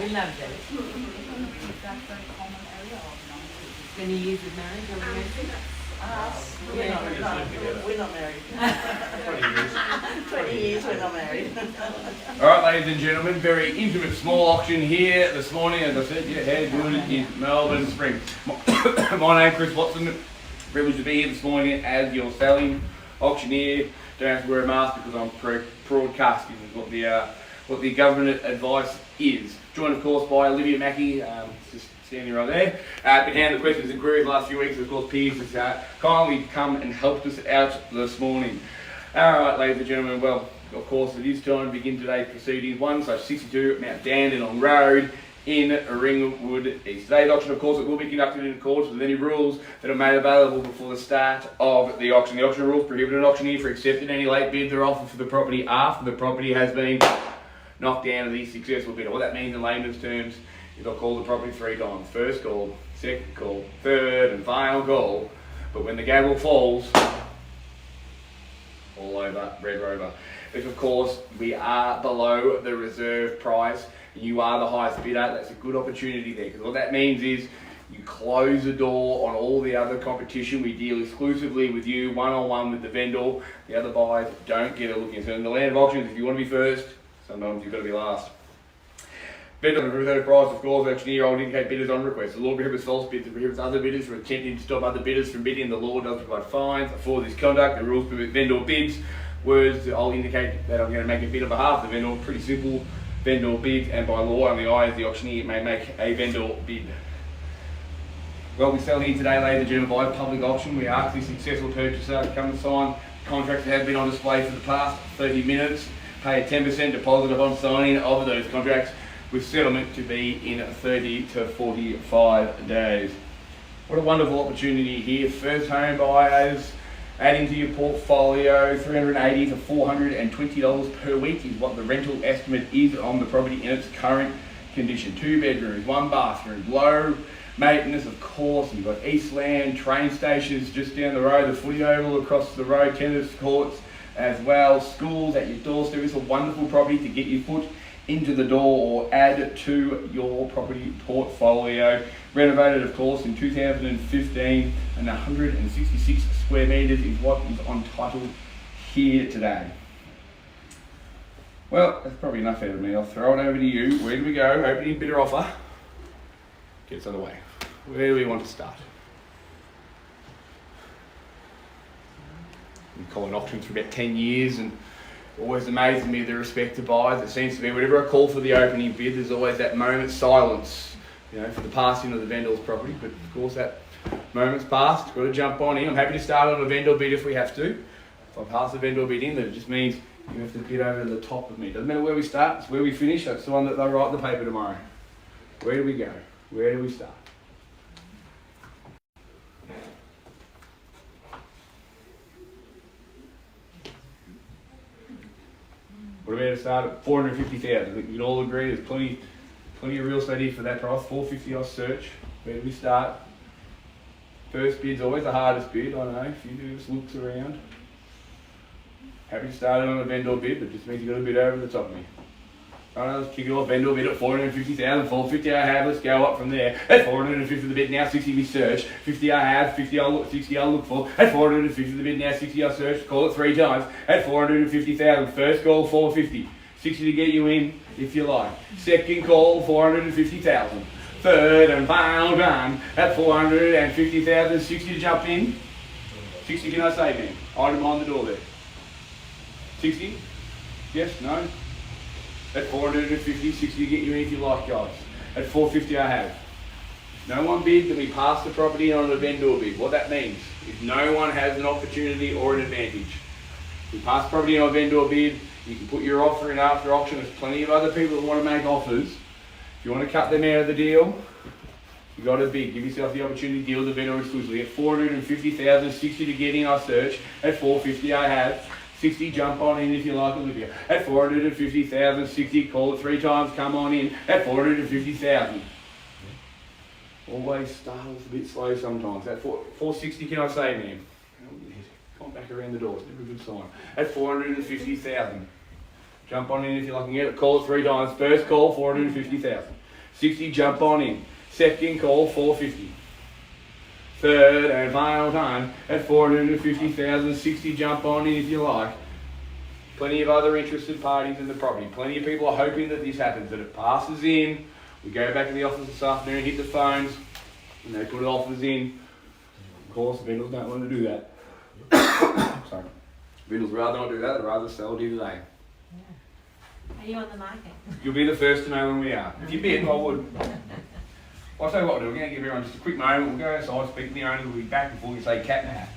we loved it. That's a common area of non-British. Many years of marriage, are we married? Us, We're not married. 20 years we're not married. Alright, ladies and gentlemen, very intimate small auction here this morning. As I said, yeah, how good in Melbourne Spring. My name is Chris Watson. Privileged to be here this morning as your selling auctioneer. Don't have to wear a mask because I'm broadcasting what the government advice is. Joined, of course, by Olivia Mackie, just standing right there. Been handling the questions and queries the last few weeks. Of course, Piers has kindly come and helped us out this morning. Alright, ladies and gentlemen, well, of course, it is time to begin today's proceedings. 1/62 Mount Dandenong Road in Ringwood East. Today's auction, of course, it will be conducted in accordance with any rules that are made available before the start of the auction. The auction rules prohibit an auctioneer from accepting any late bids or offer for the property after the property has been knocked down to the successful bidder. What that means in layman's terms is I'll call the property 3 times. First call, second call, third and final call. But when the gavel falls, all over, Red Rover. If, of course, we are below the reserve price, you are the highest bidder, that's a good opportunity there, because what that means is you close the door on all the other competition. We deal exclusively with you, one-on-one with the vendor. The other buyers don't get a look in. So in the land of auctions, if you want to be first, sometimes you've got to be last. Vendor on the reserve price, of course, auctioneer will indicate bidders on request. The law prohibits false bids and prohibits other bidders from attempting to stop other bidders from bidding. The law does provide fines for this conduct. The rules permit vendor bids. Words, I'll indicate that I'm going to make a bid on behalf of the vendor. Pretty simple. Vendor bid, and by law, only I, as the auctioneer, may make a vendor bid. Well, we sell here today, ladies and gentlemen, by public auction. We ask the successful purchaser to come and sign contracts that have been on display for the past 30 minutes. Pay a 10% deposit upon signing of those contracts, with settlement to be in 30 to 45 days. What a wonderful opportunity here. First home buyers, adding to your portfolio, $380 to $420 per week is what the rental estimate is on the property in its current condition. 2 bedrooms, 1 bathroom, low maintenance, of course. You've got Eastland train stations just down the road, the footy oval across the road, tennis courts as well, schools at your doorstep. It's a wonderful property to get your foot into the door or add to your property portfolio. Renovated, of course, in 2015, and 166 square metres is what is on title here today. Well, that's probably enough out of me. I'll throw it over to you. Where do we go? Opening bidder offer. Get us underway. Where do we want to start? I've been calling auctions for about 10 years, and always amazes me the respect to buyers. It seems to be whenever I call for the opening bid, there's always that moment's silence, for the passing of the vendor's property. But of course, that moment's passed. Got to jump on in. I'm happy to start on a vendor bid if we have to. If I pass the vendor bid in, then it just means you have to bid over the top of me. Doesn't matter where we start, it's where we finish. That's the one that they'll write the paper tomorrow. Where do we go? Where do we start? What about to start at $450,000? I think we can all agree there's plenty of real estate here for that price. $450 I'll search. Where do we start? First bid's always the hardest bid. I don't know if you do just looks around. Happy to start it on a vendor bid, but just means you've got to bid over the top of me. Alright, let's kick it off. Vendor bid at $450,000. $450 I have. Let's go up from there. At $450 the bid now. 60 we search. 50 I have. 50 I'll look. 60 I'll look for. At $450 the bid now. 60 I'll search. Call it 3 times. At $450,000. First call $450. 60 to get you in, if you like. Second call $450,000. Third and final done at $450,000. 60 to jump in. 60 can I say, man? Item behind the door there. 60? Yes? No? At $450, 60 to get you in if you like, guys. At $450 I have. No one bid, then we pass the property on a vendor bid. What that means is no one has an opportunity or an advantage. We pass property on a vendor bid, you can put your offer in after auction. There's plenty of other people that want to make offers. If you want to cut them out of the deal, you've got to bid. Give yourself the opportunity to deal with the vendor exclusively. At $450,000, 60 to get in, I search. At $450 I have. 60, jump on in if you like, Olivia. At $450,000, 60, call it 3 times, come on in. At $450,000. Always startles a bit slow sometimes. At $460, can I say, ma'am? Come back around the door, it's never a good sign. At $450,000. Jump on in if you like and get it. Call it 3 times. First call, $450,000. 60, jump on in. Second call, 450. Third and final time at 450,000. 60, jump on in if you like. Plenty of other interested parties in the property. Plenty of people are hoping that this happens, that it passes in. We go back to the office this afternoon, hit the phones, and they put offers in. Of course, vendors don't want to do that. Sorry. Vendors rather not do that, they'd rather sell it today. Are you on the market? You'll be the first to know when we are. If you bid, I would. I'll tell you what we'll do. We're going to give everyone just a quick moment. We'll go outside, speak to the owner. We'll be back before we say cat in the hat.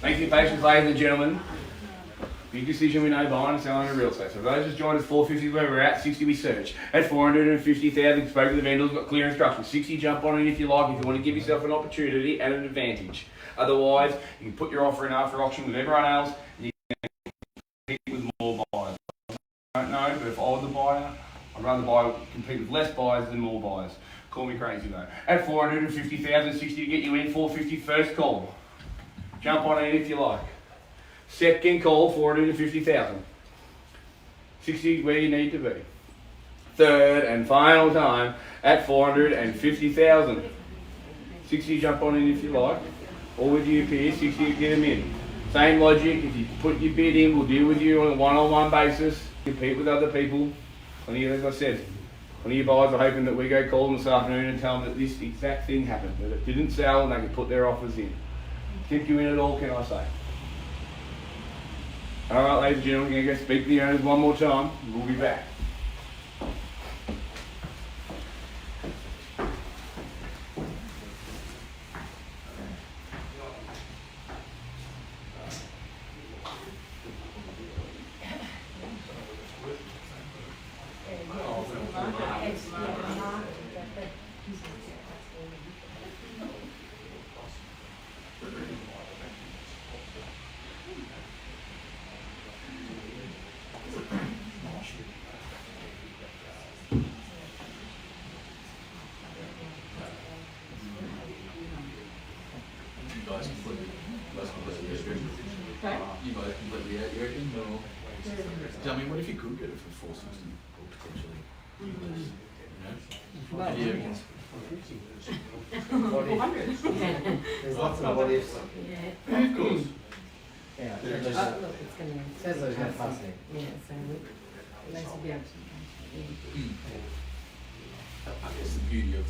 Thanks for your patience, ladies and gentlemen. Big decision we know buying and selling a real estate. So for those just joined us, 450 where we're at, 60 we search. At 450,000, spoke to the vendors, got clear instructions. 60, jump on it if you like, if you want to give yourself an opportunity and an advantage. Otherwise, you can put your offer in after auction with everyone else, and you can compete with more buyers. I don't know, but if I was the buyer, I'd rather compete with less buyers than more buyers. Call me crazy though. At 450,000, 60 to get you in, 450 first call. Jump on it if you like. Second call, 450,000. 60 where you need to be. Third and final time at 450,000. 60 jump on it if you like. Or with you here, 60 to get them in. Same logic, if you put your bid in, we'll deal with you on a one-on-one basis. Compete with other people. Plenty of, as I said, plenty of buyers are hoping that we go call them this afternoon and tell them that this exact thing happened, that it didn't sell and they can put their offers in. Tip you in at all, can I say? Alright, ladies and gentlemen, we're going to go speak to the owners one more time. We'll be back. You both completely out, you reckon? Or, I mean, what if you could get it for 460 or potentially less? You know? Yeah. There's lots of what ifs. Yeah. Of course. Oh, Yeah. look, it's going to... Says there's no passing. Yeah, so let's be able to... I guess the beauty of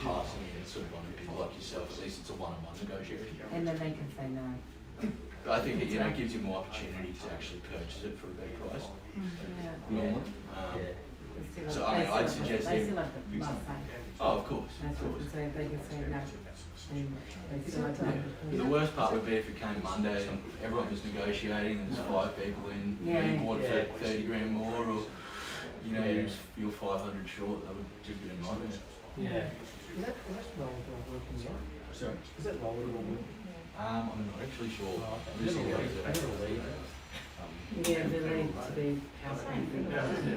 passing it is sort of on people like yourself, at least it's a one-on-one negotiation. And then they can say no. I think it, you know, gives you more opportunity to actually purchase it for a better price. Yeah. Normally. Yeah. So I mean, I'd suggest they that- still have the last say. Oh, of course, of That's what course. so they can say no. And they still have The to... worst part would be if it came Monday and everyone was negotiating and there's 5 people in, Yeah. you bought it Yeah. for 30 grand more, or you know, you're 500 short, that would just be a nightmare. Yeah. Is that roll working yet? Sorry? Is that roll working? I'm not actually sure Lucy knows it. Yeah, there needs to be house. It doesn't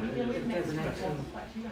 actually.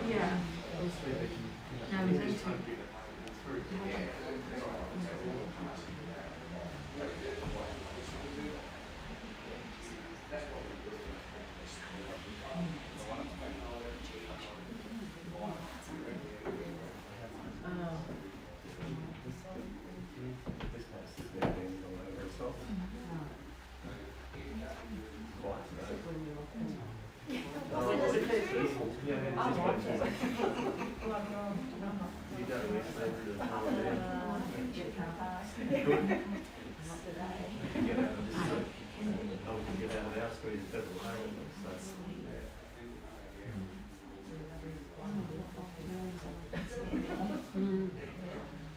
Yeah.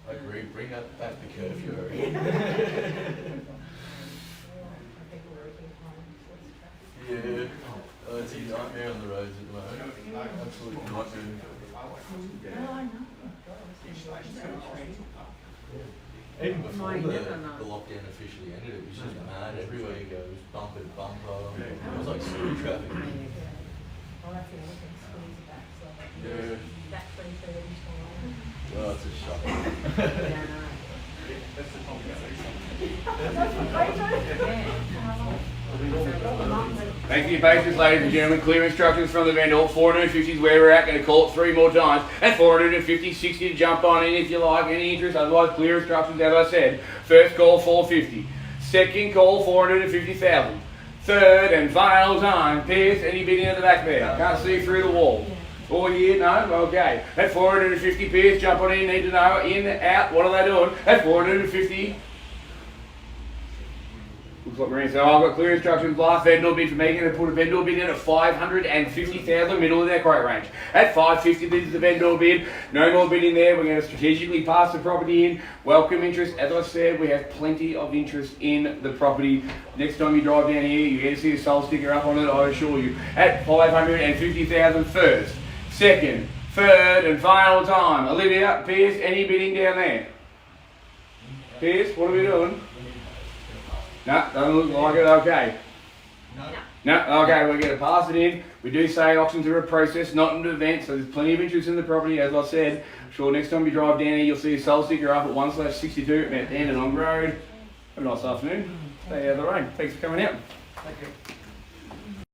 I agree, bring back the curfew. Yeah, it's a nightmare on the roads at the moment. Absolute nightmare. Even before the lockdown officially ended, it was just mad. Everywhere you go, it was bumper to bumper. It was like through traffic. Yeah. Oh, it's a shock. Thank you for your patience, ladies and gentlemen. Clear instructions from the vendor. 450 is where we're at. Going to call it 3 more times. At 450, 60 to jump on in if you like. Any interest? Otherwise, clear instructions as I said. First call 450. Second call 450,000. Third and final time. Pierce, any bidding at the back there? Can't see through the wall. All here? No? Okay. At 450, Pierce, jump on in. Need to know. In, out. What are they doing? At 450. Looks like Marine. So I've got clear instructions. Last vendor bid for me. Going to put a vendor bid in at 550,000, middle of their quote range. At 550, this is the vendor bid. No more bidding there. We're going to strategically pass the property in. Welcome interest. As I said, we have plenty of interest in the property. Next time you drive down here, you're going to see a sold sticker up on it, I assure you. At 550,000 first, second, third, and final time. Olivia, Pierce, any bidding down there? Pierce, what are we doing? No, doesn't look like it. Okay. No, okay, we're going to pass it in. We do say auctions are a process, not an event, so there's plenty of interest in the property, as I said. I'm sure next time you drive down here, you'll see a sold sticker up at 1/62 at Dandenong Road. Have a nice afternoon. Stay out of the rain. Thanks for coming out. Thank you.